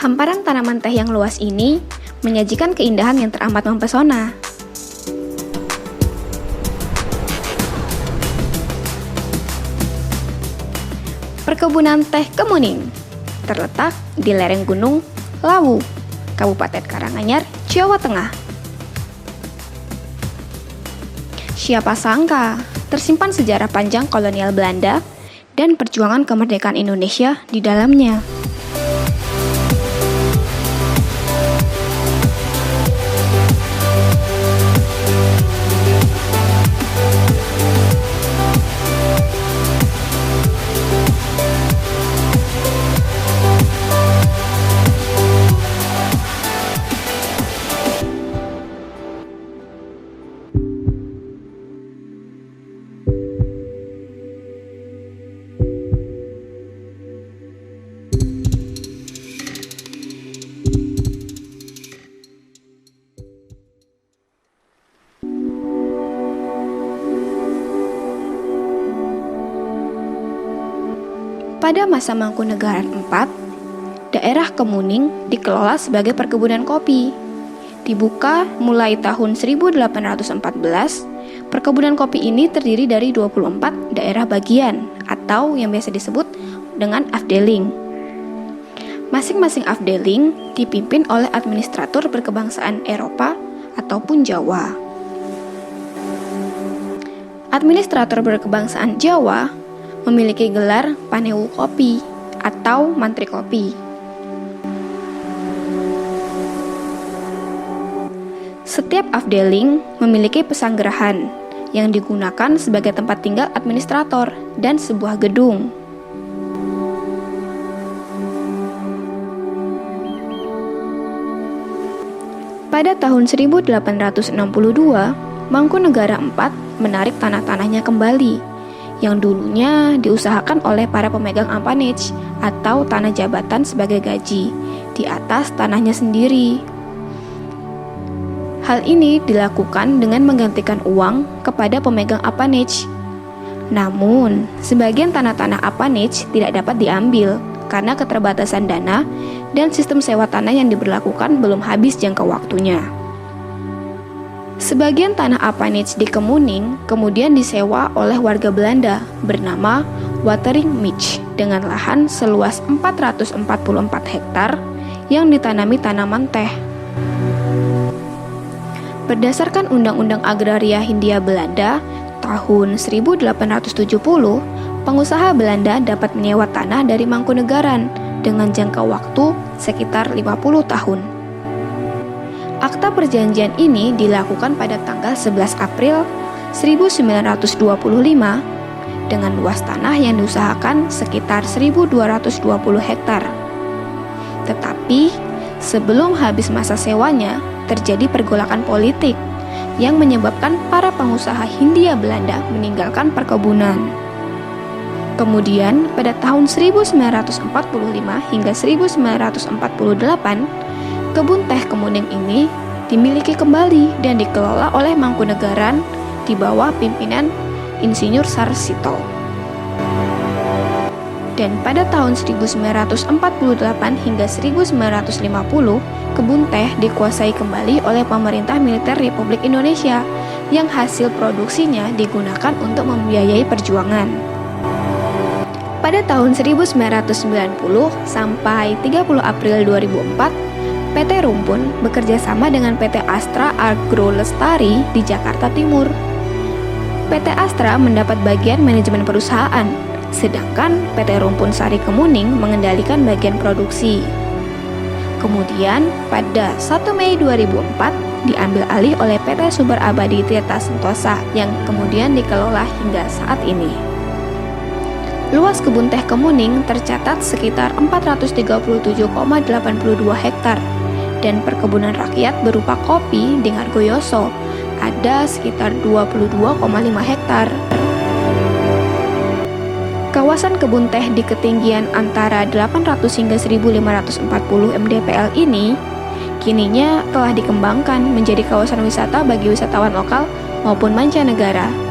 Hamparan tanaman teh yang luas ini menyajikan keindahan yang teramat mempesona. Perkebunan teh Kemuning terletak di lereng Gunung Lawu, Kabupaten Karanganyar, Jawa Tengah. Siapa sangka tersimpan sejarah panjang kolonial Belanda dan perjuangan kemerdekaan Indonesia di dalamnya. Pada masa Mangkunegaran IV, daerah Kemuning dikelola sebagai perkebunan kopi. Dibuka mulai tahun 1814, perkebunan kopi ini terdiri dari 24 daerah bagian atau yang biasa disebut dengan afdeling. Masing-masing afdeling dipimpin oleh administrator berkebangsaan Eropa ataupun Jawa. Administrator berkebangsaan Jawa memiliki gelar Panewu Kopi atau Mantri Kopi. Setiap afdeling memiliki pesanggerahan yang digunakan sebagai tempat tinggal administrator dan sebuah gedung. Pada tahun 1862, Mangkunegara IV menarik tanah-tanahnya kembali yang dulunya diusahakan oleh para pemegang ampanage atau tanah jabatan sebagai gaji di atas tanahnya sendiri. Hal ini dilakukan dengan menggantikan uang kepada pemegang appanage. Namun, sebagian tanah-tanah appanage tidak dapat diambil karena keterbatasan dana dan sistem sewa tanah yang diberlakukan belum habis jangka waktunya. Sebagian tanah appanage di Kemuning kemudian disewa oleh warga Belanda bernama Watering Mich dengan lahan seluas 444 hektar yang ditanami tanaman teh. Berdasarkan Undang-Undang Agraria Hindia Belanda tahun 1870, pengusaha Belanda dapat menyewa tanah dari Mangkunegaran dengan jangka waktu sekitar 50 tahun. Akta perjanjian ini dilakukan pada tanggal 11 April 1925 dengan luas tanah yang diusahakan sekitar 1.220 hektar. Tetapi, sebelum habis masa sewanya, terjadi pergolakan politik yang menyebabkan para pengusaha Hindia Belanda meninggalkan perkebunan. Kemudian, pada tahun 1945 hingga 1948, kebun teh Kemuning ini dimiliki kembali dan dikelola oleh Mangkunegaran di bawah pimpinan Insinyur Sarsito. Dan pada tahun 1948 hingga 1950, kebun teh dikuasai kembali oleh pemerintah militer Republik Indonesia yang hasil produksinya digunakan untuk membiayai perjuangan. Pada tahun 1990 sampai 30 April 2004, PT Rumpun bekerja sama dengan PT Astra Agro Lestari di Jakarta Timur. PT Astra mendapat bagian manajemen perusahaan, sedangkan PT Rumpun Sari Kemuning mengendalikan bagian produksi. Kemudian, pada 1 Mei 2004, diambil alih oleh PT Sumber Abadi Tirta Sentosa yang kemudian dikelola hingga saat ini. Luas kebun teh Kemuning tercatat sekitar 437,82 hektar dan perkebunan rakyat berupa kopi di Ngargoyoso ada sekitar 22,5 hektar. Kawasan kebun teh di ketinggian antara 800 hingga 1540 mdpl ini kininya telah dikembangkan menjadi kawasan wisata bagi wisatawan lokal maupun mancanegara.